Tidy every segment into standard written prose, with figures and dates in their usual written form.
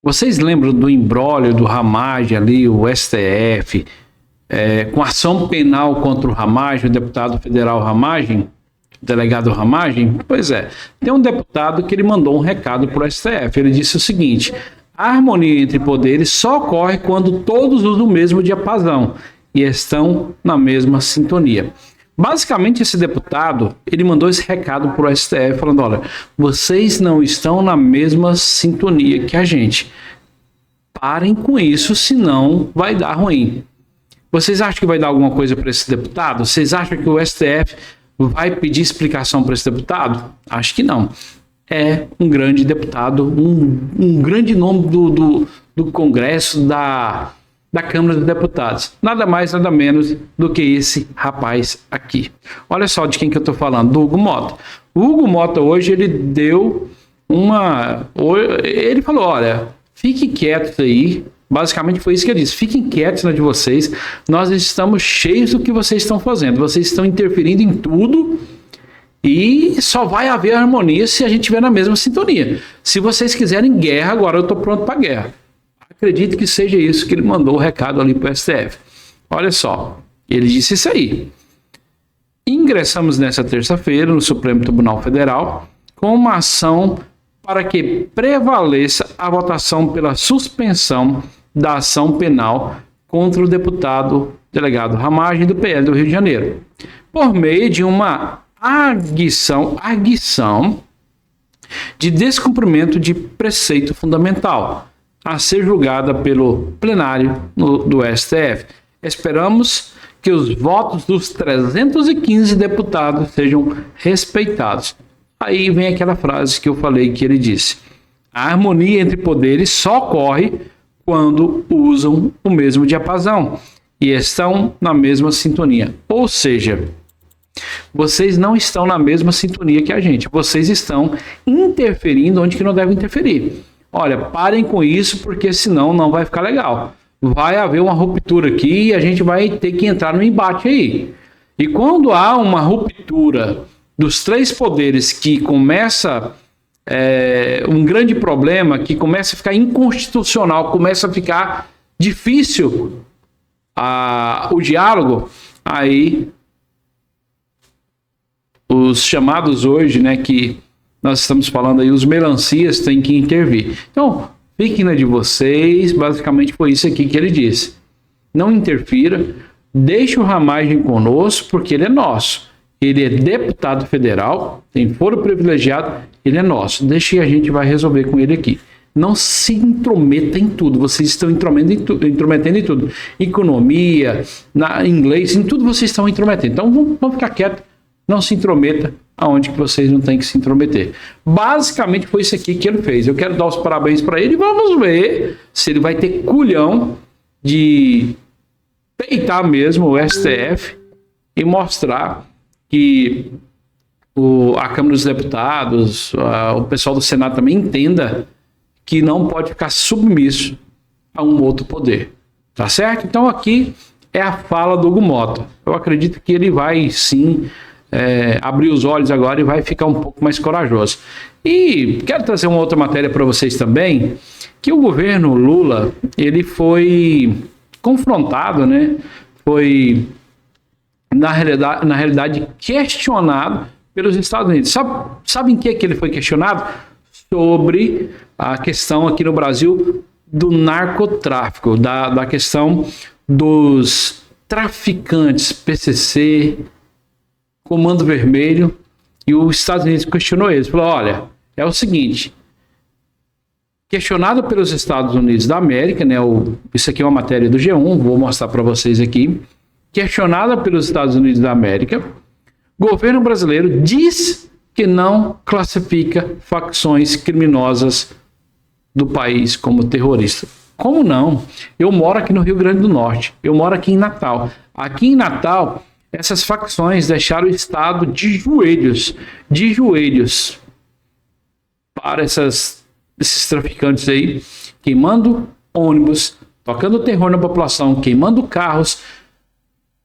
Vocês lembram do imbróglio do Ramagem ali, o STF, com ação penal contra o Ramagem, o deputado federal Ramagem, o delegado Ramagem? Pois é, tem um deputado que ele mandou um recado para o STF. Ele disse o seguinte: a harmonia entre poderes só ocorre quando todos usam o mesmo diapasão e estão na mesma sintonia. Basicamente, esse deputado, ele mandou esse recado para o STF, falando: olha, vocês não estão na mesma sintonia que a gente. Parem com isso, senão vai dar ruim. Vocês acham que vai dar alguma coisa para esse deputado? Vocês acham que o STF vai pedir explicação para esse deputado? Acho que não. É um grande deputado, um grande nome do Congresso, da Câmara dos Deputados. Nada mais, nada menos do que esse rapaz aqui. Olha só de quem que eu estou falando, do Hugo Mota. O Hugo Mota hoje, ele deu ele falou: olha, fiquem quietos aí. Basicamente foi isso que ele disse: fiquem quietos na de vocês, nós estamos cheios do que vocês estão fazendo. Vocês estão interferindo em tudo e só vai haver harmonia se a gente estiver na mesma sintonia. Se vocês quiserem guerra, agora eu estou pronto para guerra. Acredito que seja isso que ele mandou o recado ali para o STF. Olha só, ele disse isso aí. Ingressamos nessa terça-feira no Supremo Tribunal Federal com uma ação para que prevaleça a votação pela suspensão da ação penal contra o deputado delegado Ramagem do PL do Rio de Janeiro, por meio de uma arguição de descumprimento de preceito fundamental, a ser julgada pelo plenário do STF. Esperamos que os votos dos 315 deputados sejam respeitados. Aí vem aquela frase que eu falei que ele disse: a harmonia entre poderes só ocorre quando usam o mesmo diapasão e estão na mesma sintonia. Ou seja, vocês não estão na mesma sintonia que a gente. Vocês estão interferindo onde que não devem interferir. Olha, parem com isso, porque senão não vai ficar legal. Vai haver uma ruptura aqui e a gente vai ter que entrar no embate aí. E quando há uma ruptura dos três poderes que começa um grande problema, que começa a ficar inconstitucional, começa a ficar difícil o diálogo, aí os chamados hoje, né, que nós estamos falando aí, os melancias têm que intervir. Então, fiquem na de vocês. Basicamente foi isso aqui que ele disse: não interfira, deixe o Ramagem conosco, porque ele é nosso. Ele é deputado federal, tem foro privilegiado, ele é nosso. Deixe, a gente vai resolver com ele aqui. Não se intrometa em tudo. Vocês estão intrometendo em tudo. Economia, inglês, em tudo vocês estão intrometendo. Então vamos ficar quietos. Não se intrometa aonde que vocês não têm que se intrometer. Basicamente foi isso aqui que ele fez. Eu quero dar os parabéns para ele e vamos ver se ele vai ter culhão de peitar mesmo o STF e mostrar que a Câmara dos Deputados, o pessoal do Senado também entenda que não pode ficar submisso a um outro poder. Tá certo? Então aqui é a fala do Hugo Mota. Eu acredito que ele vai sim abrir os olhos agora e vai ficar um pouco mais corajoso. E quero trazer uma outra matéria para vocês também, que o governo Lula, ele foi confrontado, né? Foi, na realidade, questionado pelos Estados Unidos. Sabe em que ele foi questionado? Sobre a questão aqui no Brasil do narcotráfico, da questão dos traficantes, PCC, Comando Vermelho, e os Estados Unidos questionou eles. Falou: olha, é o seguinte, questionado pelos Estados Unidos da América, né? Isso aqui é uma matéria do G1, vou mostrar para vocês aqui. Questionada pelos Estados Unidos da América, governo brasileiro diz que não classifica facções criminosas do país como terrorista. Como não? Eu moro aqui no Rio Grande do Norte, eu moro aqui em Natal. Aqui em Natal, essas facções deixaram o Estado de joelhos para esses traficantes aí, queimando ônibus, tocando terror na população, queimando carros,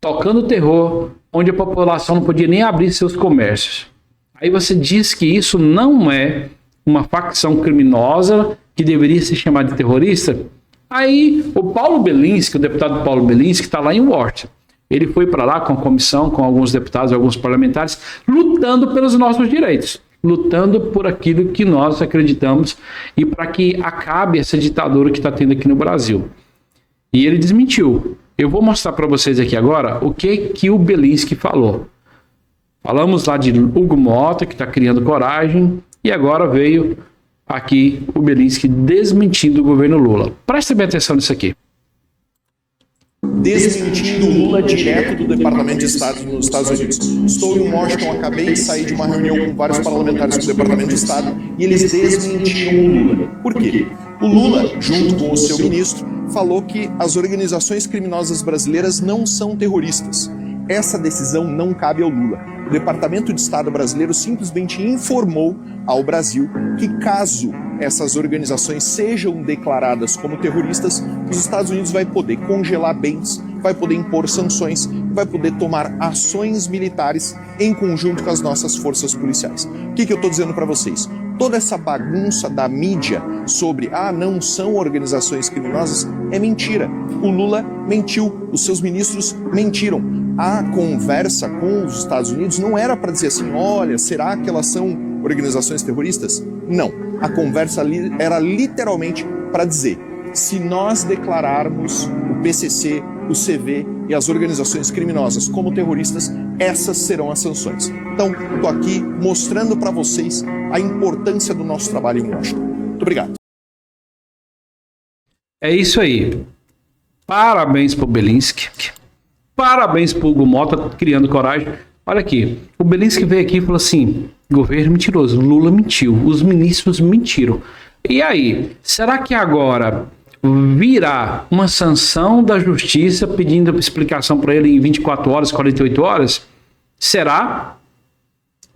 tocando terror, onde a população não podia nem abrir seus comércios. Aí você diz que isso não é uma facção criminosa que deveria ser chamado de terrorista? Aí o Paulo Bellinski, o deputado Paulo Bellinski, está lá em Washington. Ele foi para lá com a comissão, com alguns deputados, alguns parlamentares, lutando pelos nossos direitos, lutando por aquilo que nós acreditamos e para que acabe essa ditadura que está tendo aqui no Brasil. E ele desmentiu. Eu vou mostrar para vocês aqui agora o que o Bellinski falou. Falamos lá de Hugo Mota, que está criando coragem, e agora veio aqui o Bellinski desmentindo o governo Lula. Presta bem atenção nisso aqui. Desmentindo Lula direto do Departamento de Estado nos Estados Unidos. Estou em Washington, acabei de sair de uma reunião com vários parlamentares do Departamento de Estado e eles desmentiram o Lula. Por quê? O Lula, junto com o seu ministro, falou que as organizações criminosas brasileiras não são terroristas. Essa decisão não cabe ao Lula. O Departamento de Estado brasileiro simplesmente informou ao Brasil que caso essas organizações sejam declaradas como terroristas, os Estados Unidos vai poder congelar bens, vai poder impor sanções, vai poder tomar ações militares em conjunto com as nossas forças policiais. O que eu estou dizendo para vocês? Toda essa bagunça da mídia sobre não são organizações criminosas é mentira. O Lula mentiu, os seus ministros mentiram. A conversa com os Estados Unidos não era para dizer assim, olha, será que elas são organizações terroristas? Não. A conversa era literalmente para dizer, se nós declararmos o PCC, o CV e as organizações criminosas como terroristas, essas serão as sanções. Então, estou aqui mostrando para vocês a importância do nosso trabalho em Washington. Muito obrigado. É isso aí. Parabéns para o Bellinski. Parabéns para o Hugo Mota criando coragem. Olha aqui, o Bellinski veio aqui e falou assim, governo mentiroso, Lula mentiu, os ministros mentiram. E aí, será que agora virá uma sanção da justiça pedindo explicação para ele em 24 horas, 48 horas? Será?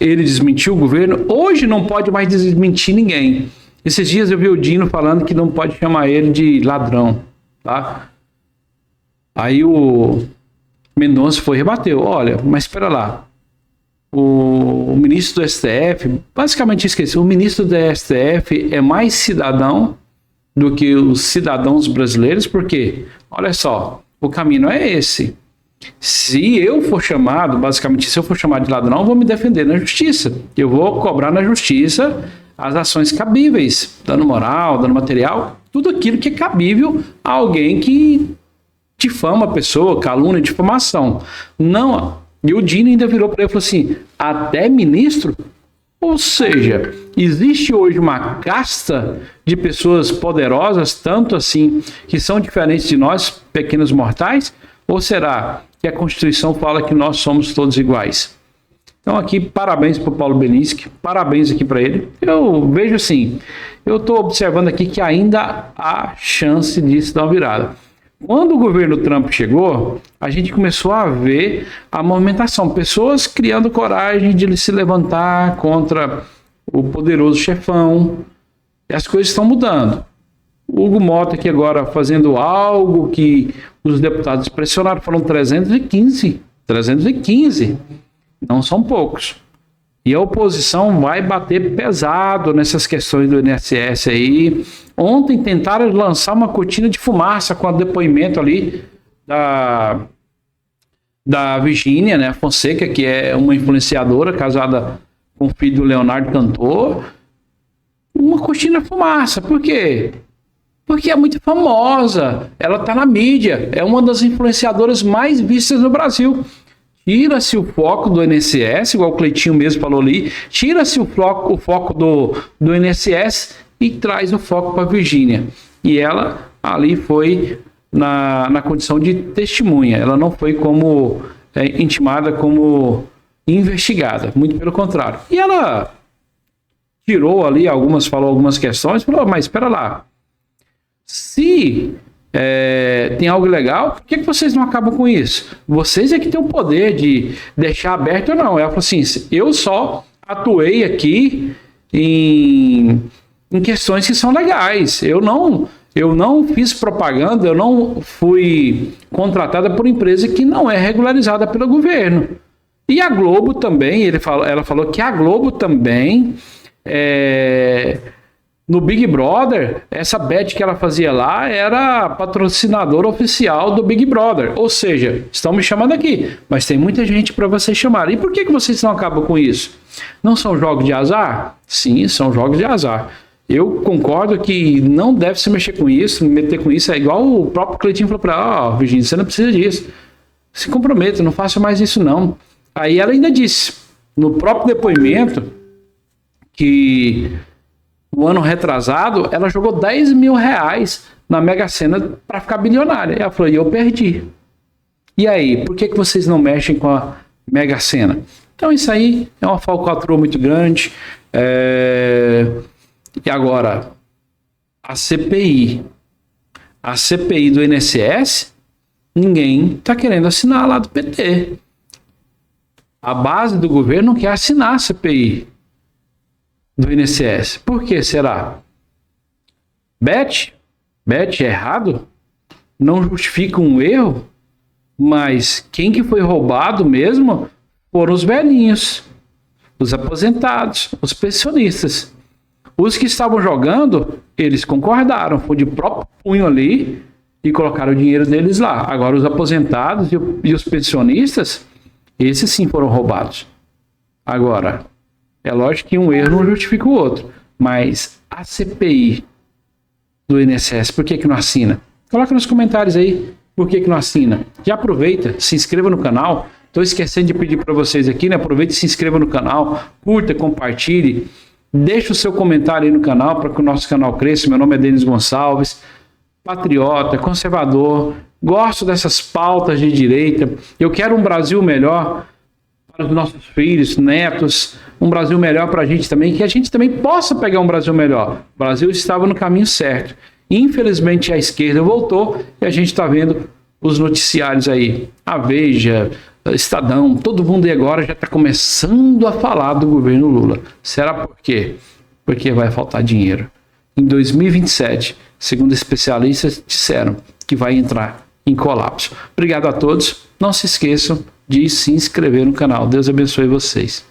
Ele desmentiu o governo? Hoje não pode mais desmentir ninguém. Esses dias eu vi o Dino falando que não pode chamar ele de ladrão, tá? Aí o Mendonça foi e rebateu. Olha, mas espera lá. O ministro do STF, basicamente esqueci, o ministro do STF é mais cidadão do que os cidadãos brasileiros, porque, olha só, o caminho é esse. Se eu for chamado, basicamente, se eu for chamado de ladrão, eu vou me defender na justiça. Eu vou cobrar na justiça as ações cabíveis, dano moral, dano material, tudo aquilo que é cabível a alguém que difama a pessoa, calúnia, difamação. Não, e o Dino ainda virou para ele e falou assim, até ministro? Ou seja, existe hoje uma casta de pessoas poderosas, tanto assim, que são diferentes de nós, pequenos mortais? Ou será que a Constituição fala que nós somos todos iguais? Então aqui, parabéns para o Paulo Bellinski, parabéns aqui para ele. Eu vejo assim, eu estou observando aqui que ainda há chance disso dar uma virada. Quando o governo Trump chegou, a gente começou a ver a movimentação, pessoas criando coragem de se levantar contra o poderoso chefão, e as coisas estão mudando. O Hugo Mota aqui agora fazendo algo que os deputados pressionaram, foram 315, não são poucos. E a oposição vai bater pesado nessas questões do INSS aí. Ontem tentaram lançar uma cortina de fumaça com o depoimento ali da Virgínia, né, Fonseca, que é uma influenciadora casada com o filho do Leonardo Cantor. Uma cortina de fumaça. Por quê? Porque é muito famosa. Ela está na mídia. É uma das influenciadoras mais vistas no Brasil. Tira-se o foco do INSS, igual o Cleitinho mesmo falou ali, tira-se o foco do INSS e traz o foco para a Virgínia. E ela ali foi na condição de testemunha, ela não foi como intimada, como investigada, muito pelo contrário. E ela tirou ali falou algumas questões, falou, mas espera lá, se tem algo legal, por que vocês não acabam com isso? Vocês é que têm o poder de deixar aberto ou não. Ela falou assim, eu só atuei aqui em questões que são legais. Eu não fiz propaganda, eu não fui contratada por empresa que não é regularizada pelo governo. E a Globo também, ela falou que a Globo também no Big Brother, essa Bet que ela fazia lá era patrocinadora oficial do Big Brother. Ou seja, estão me chamando aqui, mas tem muita gente para vocês chamarem. E por que vocês não acabam com isso? Não são jogos de azar? Sim, são jogos de azar. Eu concordo que não deve se mexer com isso, meter com isso. É igual o próprio Cleitinho falou para ela, Virgínia, você não precisa disso. Se comprometa, não faça mais isso não. Aí ela ainda disse, no próprio depoimento, que no ano retrasado, ela jogou 10 mil reais na Mega Sena para ficar bilionária. Ela falou, e eu perdi. E aí, por que vocês não mexem com a Mega Sena? Então isso aí é uma falcatrua muito grande. E agora, a CPI do INSS, ninguém está querendo assinar lá do PT. A base do governo não quer assinar a CPI do INSS. Por que será? Bet é errado? Não justifica um erro? Mas quem que foi roubado mesmo foram os velhinhos, os aposentados, os pensionistas. Os que estavam jogando, eles concordaram, foi de próprio punho ali e colocaram o dinheiro deles lá. Agora os aposentados e os pensionistas, esses sim foram roubados. Agora, é lógico que um erro não justifica o outro, mas a CPI do INSS, por que não assina? Coloca nos comentários aí por que não assina. Já aproveita, se inscreva no canal. Estou esquecendo de pedir para vocês aqui, né? Aproveite e se inscreva no canal, curta, compartilhe, deixe o seu comentário aí no canal para que o nosso canal cresça. Meu nome é Denis Gonçalves, patriota, conservador, gosto dessas pautas de direita. Eu quero um Brasil melhor para os nossos filhos, netos, um Brasil melhor para a gente também, que a gente também possa pegar um Brasil melhor. O Brasil estava no caminho certo. Infelizmente a esquerda voltou e a gente está vendo os noticiários aí, a Veja, Estadão, todo mundo aí agora já está começando a falar do governo Lula. Será por quê? Porque vai faltar dinheiro. Em 2027, segundo especialistas disseram que vai entrar em colapso. Obrigado a todos. Não se esqueçam de se inscrever no canal. Deus abençoe vocês.